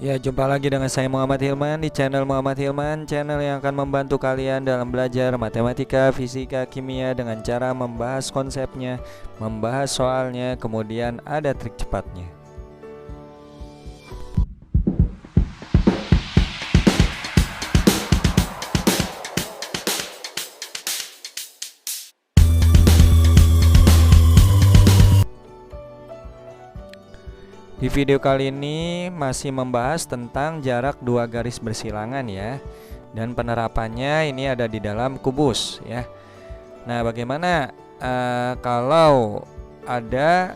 Ya, jumpa lagi dengan saya Muhammad Hilman di channel Muhammad Hilman, channel yang akan membantu kalian dalam belajar matematika, fisika, kimia dengan cara membahas konsepnya, membahas soalnya, kemudian ada trik cepatnya. Di video kali ini masih membahas tentang jarak dua garis bersilangan ya. Dan penerapannya ini ada di dalam kubus ya. Nah, bagaimana kalau ada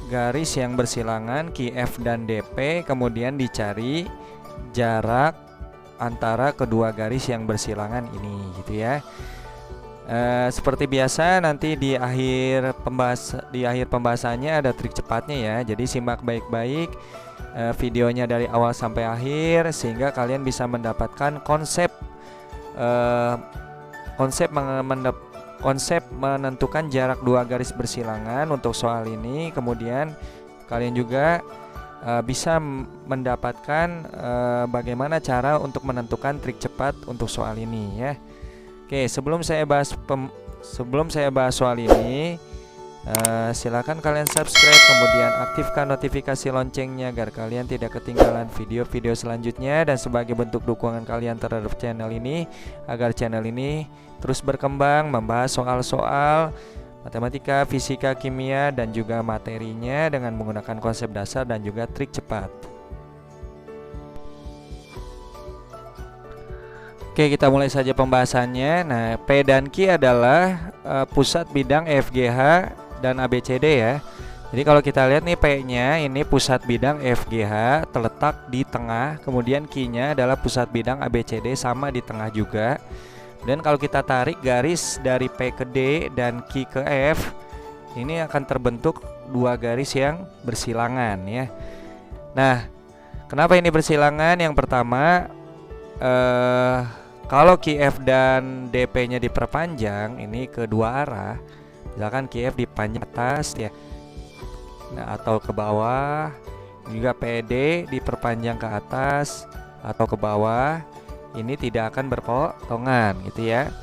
garis yang bersilangan QF dan DP, kemudian dicari jarak antara kedua garis yang bersilangan ini gitu ya. Seperti biasa nanti di akhir pembahasannya ada trik cepatnya ya. Jadi simak baik-baik videonya dari awal sampai akhir sehingga kalian bisa mendapatkan konsep menentukan jarak dua garis bersilangan untuk soal ini. Kemudian kalian juga bisa mendapatkan bagaimana cara untuk menentukan trik cepat untuk soal ini ya. Oke, sebelum saya bahas soal ini, silakan kalian subscribe, kemudian aktifkan notifikasi loncengnya agar kalian tidak ketinggalan video-video selanjutnya, dan sebagai bentuk dukungan kalian terhadap channel ini agar channel ini terus berkembang membahas soal-soal matematika, fisika, kimia dan juga materinya dengan menggunakan konsep dasar dan juga trik cepat. Oke, kita mulai saja pembahasannya. Nah, P dan Q adalah pusat bidang FGH dan ABCD ya. Jadi kalau kita lihat nih, P-nya ini pusat bidang FGH terletak di tengah, kemudian Q-nya adalah pusat bidang ABCD sama di tengah juga. Dan kalau kita tarik garis dari P ke D dan Q ke F, ini akan terbentuk dua garis yang bersilangan ya. Nah, kenapa ini bersilangan? Yang pertama, kalau QF dan DP-nya diperpanjang ini ke dua arah, misalkan QF dipanjang ke atas ya, nah, atau ke bawah, juga PD diperpanjang ke atas atau ke bawah, ini tidak akan berpotongan gitu ya.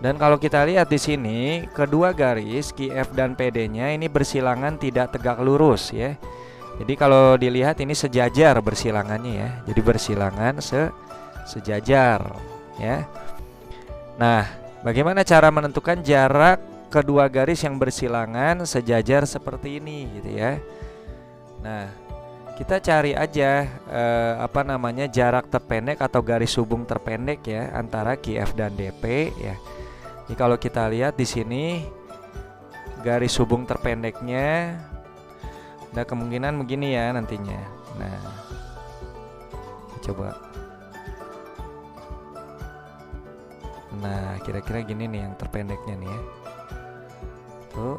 Dan kalau kita lihat di sini, kedua garis QF dan PD-nya ini bersilangan tidak tegak lurus ya. Jadi kalau dilihat ini sejajar bersilangannya ya. Jadi bersilangan sejajar ya. Nah, bagaimana cara menentukan jarak kedua garis yang bersilangan sejajar seperti ini gitu ya. Nah, kita cari aja jarak terpendek atau garis hubung terpendek ya antara QF dan DP ya. Jadi kalau kita lihat di sini garis hubung terpendeknya, nah kemungkinan begini ya nantinya. Nah, coba. Nah, kira-kira gini nih yang terpendeknya nih ya. Tuh.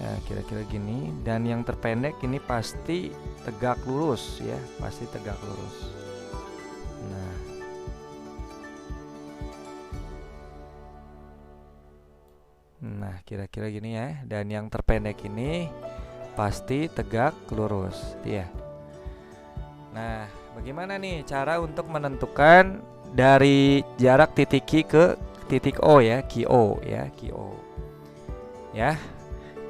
Nah, kira-kira gini. Dan yang terpendek ini pasti tegak lurus ya, pasti tegak lurus. Nah, kira-kira gini ya. Dan yang terpendek ini pasti tegak lurus, ya. Nah, bagaimana nih cara untuk menentukan dari jarak titik Q ke titik O ya, QO ya, QO. Ya.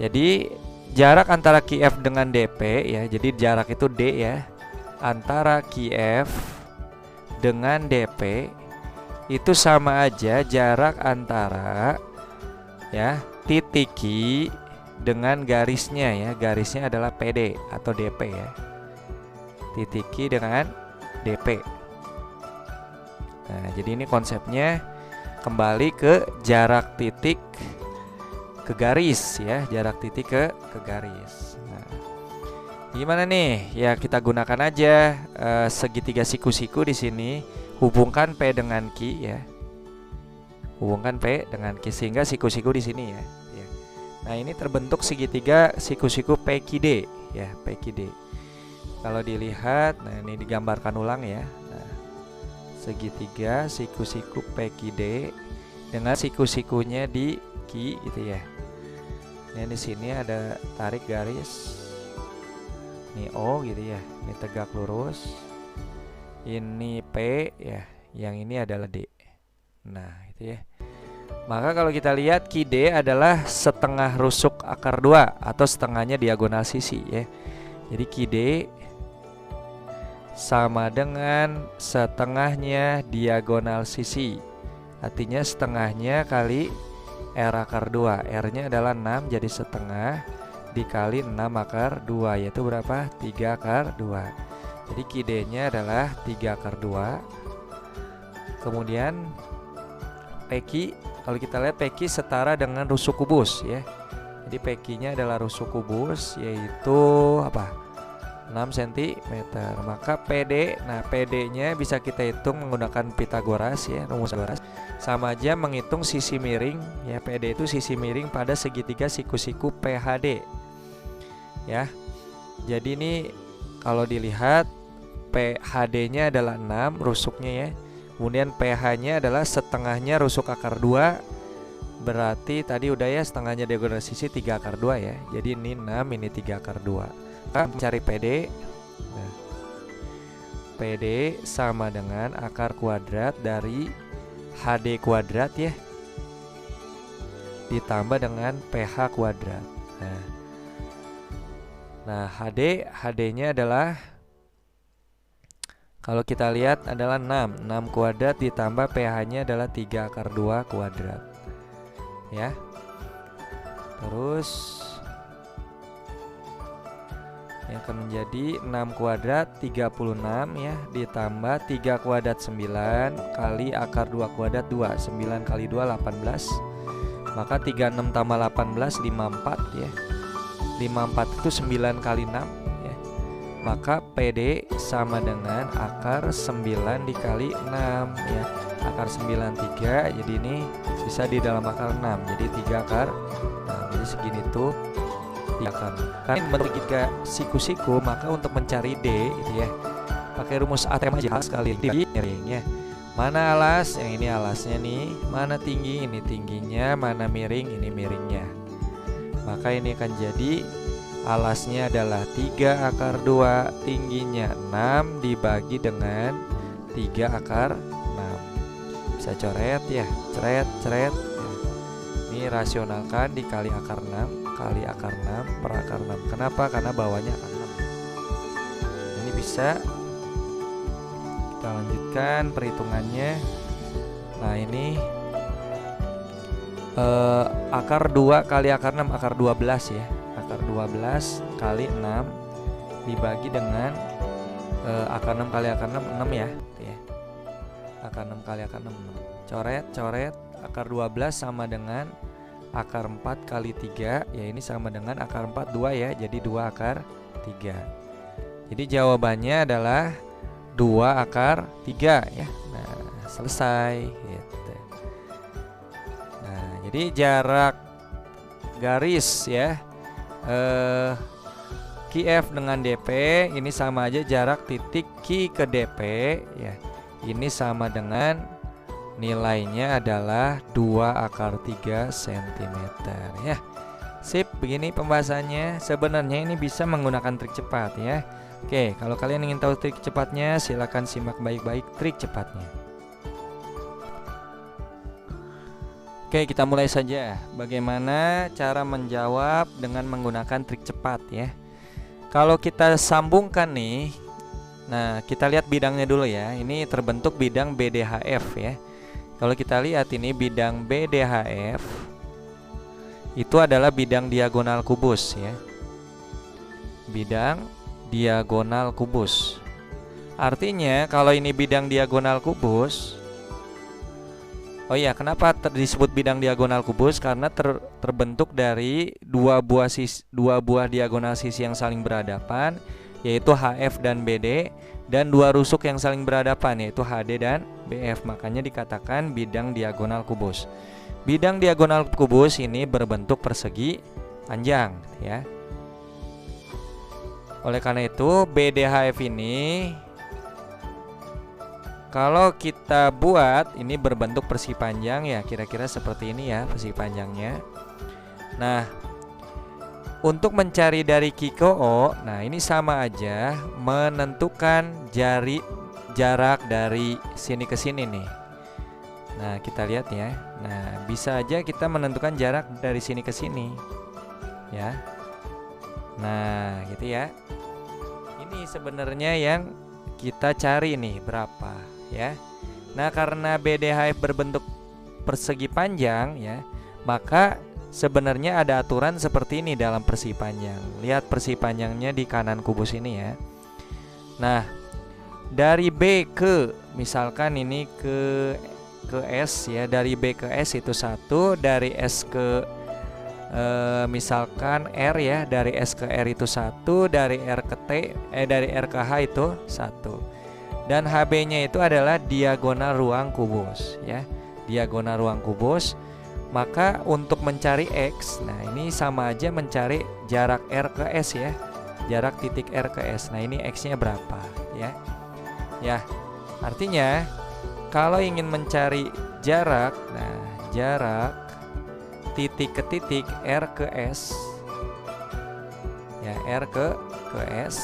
Jadi jarak antara QF dengan DP ya. Jadi jarak itu D ya. Antara QF dengan DP itu sama aja jarak antara ya titik Q dengan garisnya ya. Garisnya adalah PD atau DP ya. Titik Q dengan DP. Nah, jadi ini konsepnya kembali ke jarak titik ke garis ya, jarak titik ke garis. Nah, gimana nih? Ya kita gunakan aja segitiga siku-siku di sini. Hubungkan P dengan Q ya. Hubungkan P dengan Q sehingga siku-siku di sini ya. Nah, ini terbentuk segitiga siku-siku PQD ya, PQD. Kalau dilihat, nah ini digambarkan ulang ya. Nah, segitiga siku-siku PQD dengan siku-sikunya di Q gitu ya. Nah, di sini ada tarik garis. Ini O gitu ya. Ini tegak lurus. Ini P ya. Yang ini adalah D. Nah, itu ya. Maka kalau kita lihat QD adalah setengah rusuk akar 2 atau setengahnya diagonal sisi ya. Jadi QD sama dengan setengahnya diagonal sisi. Artinya setengahnya kali R akar 2. R-nya adalah 6, jadi setengah dikali 6 akar 2, yaitu berapa? 3 akar 2. Jadi QD-nya adalah 3 akar 2. Kemudian PQ, kalau kita lihat PQ setara dengan rusuk kubus ya. Jadi PQ-nya adalah rusuk kubus, yaitu apa? 6 cm. Maka PD, nah PD-nya bisa kita hitung menggunakan Pitagoras ya, rumus Pitagoras. Sama aja menghitung sisi miring ya. PD itu sisi miring pada segitiga siku-siku PHD ya. Jadi ini kalau dilihat PHD-nya adalah 6 rusuknya ya. Kemudian PH-nya adalah setengahnya rusuk akar 2. Berarti tadi udah ya, setengahnya diagonal sisi 3 akar 2 ya. Jadi ini 6, ini 3 akar 2. Mencari PD. Nah, PD sama dengan akar kuadrat dari HD kuadrat ya, ditambah dengan PH kuadrat. Nah HD-nya adalah, kalau kita lihat adalah 6 kuadrat ditambah PH-nya adalah 3 akar 2 kuadrat ya. Terus yang akan menjadi 6 kuadrat 36 ya, ditambah 3 kuadrat 9 kali akar 2 kuadrat 2. 9 kali 2 18. Maka 36 tambah 18 54 ya. 54 itu 9 kali 6 ya. Maka PD sama dengan akar 9 dikali 6 ya. Akar 9 3, jadi ini bisa di dalam akar 6. Jadi 3 akar. Nah, jadi segini tuh akar. Karena bentuk tiga siku-siku, maka untuk mencari D itu ya, pakai rumus ATM aja sekali di miringnya. Mana alas? Yang ini alasnya nih. Mana tinggi? Ini tingginya. Mana miring? Ini miringnya. Maka ini akan jadi alasnya adalah 3 akar 2, tingginya 6 dibagi dengan 3 akar 6. Bisa coret ya, ceret. Ini rasionalkan dikali akar 6 kali akar 6 per akar 6. Kenapa? Karena bawahnya akar 6. Ini bisa kita lanjutkan perhitungannya. Nah ini akar 2 kali akar 6, akar 12 ya. Akar 12 kali 6 dibagi dengan akar 6 kali akar 6, 6 ya, akar 6 kali akar 6, 6. Coret akar 12 sama dengan akar 4 kali 3 ya, ini sama dengan akar 4 2 ya, jadi 2 akar 3. Jadi jawabannya adalah 2 akar 3 ya. Nah selesai gitu. Nah jadi jarak garis ya, QF dengan DP ini sama aja jarak titik Q ke DP ya. Ini sama dengan nilainya adalah 2 akar 3 cm ya. Sip, begini pembahasannya. Sebenarnya ini bisa menggunakan trik cepat ya. Oke, kalau kalian ingin tahu trik cepatnya, silakan simak baik-baik trik cepatnya. Oke, kita mulai saja. Bagaimana cara menjawab dengan menggunakan trik cepat ya. Kalau kita sambungkan nih, nah kita lihat bidangnya dulu ya. Ini terbentuk bidang BDHF ya. Kalau kita lihat ini bidang BDHF itu adalah bidang diagonal kubus ya. Bidang diagonal kubus. Artinya kalau ini bidang diagonal kubus, oh iya, kenapa disebut bidang diagonal kubus? Karena terbentuk dari dua buah diagonal sisi yang saling berhadapan, yaitu HF dan BD, dan dua rusuk yang saling berhadapan, yaitu HD dan BF. Makanya dikatakan bidang diagonal kubus. Bidang diagonal kubus ini berbentuk persegi panjang ya. Oleh karena itu BDHF ini kalau kita buat ini berbentuk persegi panjang ya, kira-kira seperti ini ya persegi panjangnya. Nah, untuk mencari dari KIKO, nah ini sama aja menentukan jarak dari sini ke sini nih. Nah, kita lihat ya. Nah, bisa aja kita menentukan jarak dari sini ke sini. Ya. Nah, gitu ya. Ini sebenarnya yang kita cari nih berapa ya. Nah, karena BDHF berbentuk persegi panjang ya, maka sebenarnya ada aturan seperti ini dalam persegi panjang. Lihat persegi panjangnya di kanan kubus ini ya. Nah, dari B ke misalkan ini ke S ya, dari B ke S itu 1, dari S ke misalkan R ya, dari S ke R itu 1, dari R ke T dari R ke H itu 1. Dan HB-nya itu adalah diagonal ruang kubus ya, diagonal ruang kubus. Maka untuk mencari X, nah ini sama aja mencari jarak R ke S ya, jarak titik R ke S. Nah ini X-nya berapa ya? Ya, artinya kalau ingin mencari jarak, nah jarak titik ke titik R ke S ya, R ke S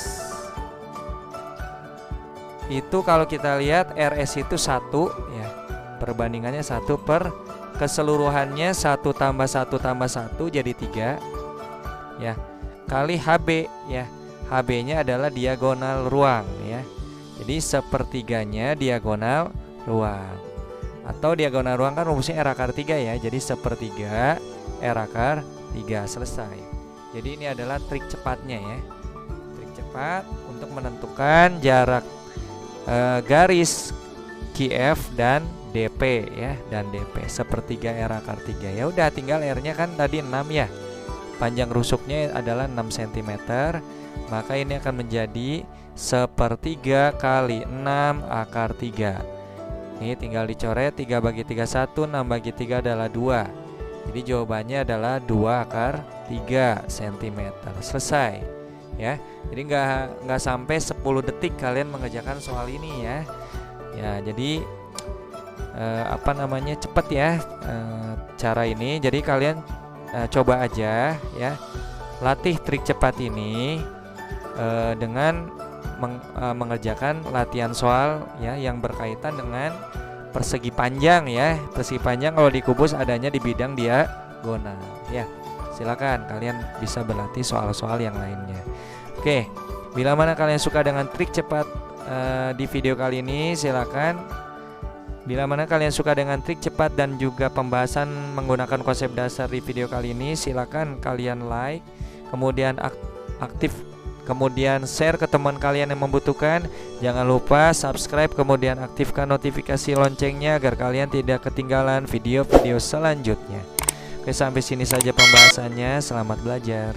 itu kalau kita lihat RS itu 1 ya, perbandingannya 1 per keseluruhannya 1 tambah 1 tambah 1 jadi 3 ya, kali HB ya, HB-nya adalah diagonal ruang ya, jadi sepertiganya diagonal ruang. Atau diagonal ruang kan rumusnya R akar 3 ya, jadi sepertiga R akar 3, selesai. Jadi ini adalah trik cepatnya ya, trik cepat untuk menentukan jarak garis QF dan DP ya, dan DP sepertiga R akar 3. Ya udah, tinggal R-nya kan tadi 6 ya, panjang rusuknya adalah 6 cm, maka ini akan menjadi sepertiga kali 6 akar 3. Ini tinggal dicoret, 3 bagi 3 1, 6 bagi 3 adalah 2. Jadi jawabannya adalah 2 akar 3 cm. Selesai ya. Jadi nggak sampai 10 detik kalian mengerjakan soal ini ya. Ya, jadi cepet ya cara ini. Jadi kalian coba aja ya, latih trik cepat ini dengan mengerjakan latihan soal ya yang berkaitan dengan persegi panjang ya. Persegi panjang kalau di kubus adanya di bidang diagonal ya. Silakan kalian bisa berlatih soal-soal yang lainnya. Oke, bila mana kalian suka dengan trik cepat di video kali ini, silakan. Bila mana kalian suka dengan trik cepat dan juga pembahasan menggunakan konsep dasar di video kali ini, silakan kalian like, kemudian kemudian share ke teman kalian yang membutuhkan. Jangan lupa subscribe, kemudian aktifkan notifikasi loncengnya agar kalian tidak ketinggalan video-video selanjutnya. Oke, sampai sini saja pembahasannya. Selamat belajar.